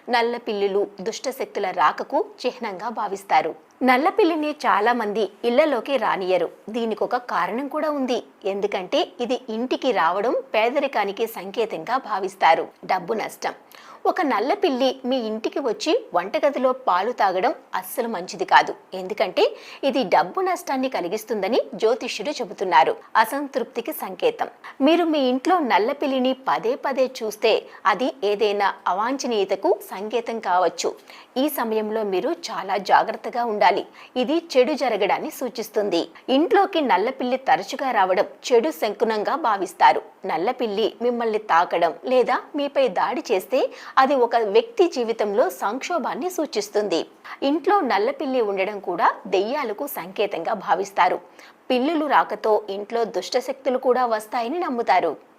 నల్ల పిల్లులు దుష్టశక్తుల రాకకు చిహ్నంగా భావిస్తారు. నల్ల పిల్లిని చాలా మంది ఇళ్లలోకి రానియరు. దీనికి ఒక కారణం కూడా ఉంది. ఎందుకంటే ఇది ఇంటికి రావడం పేదరికానికి సంకేతంగా భావిస్తారు. డబ్బు నష్టం. ఒక నల్ల పిల్లి మీ ఇంటికి వచ్చి వంటగదిలో పాలు తాగడం అస్సలు మంచిది కాదు. ఎందుకంటే ఇది డబ్బు నష్టాన్ని కలిగిస్తుందని జ్యోతిష్యుడు చెబుతున్నారు. అసంతృప్తికి సంకేతం. మీరు మీ ఇంట్లో నల్ల పిల్లిని పదే పదే చూస్తే అది ఏదైనా అవాంఛనీయతకు సంకేతం కావచ్చు. ఈ సమయంలో మీరు చాలా జాగ్రత్తగా ఉండాలి. ఇది చెడు జరగడాన్ని సూచిస్తుంది. ఇంట్లోకి నల్ల పిల్లి తరచుగా రావడం చెడు శకునంగా భావిస్తారు. నల్ల పిల్లి మిమ్మల్ని తాకడం లేదా మీపై దాడి చేస్తే అది ఒక వ్యక్తి జీవితంలో సంక్షోభాన్ని సూచిస్తుంది. ఇంట్లో నల్ల పిల్లి ఉండడం కూడా దెయ్యాలకు సంకేతంగా భావిస్తారు. పిల్లులు రాకతో ఇంట్లో దుష్టశక్తులు కూడా వస్తాయని నమ్ముతారు.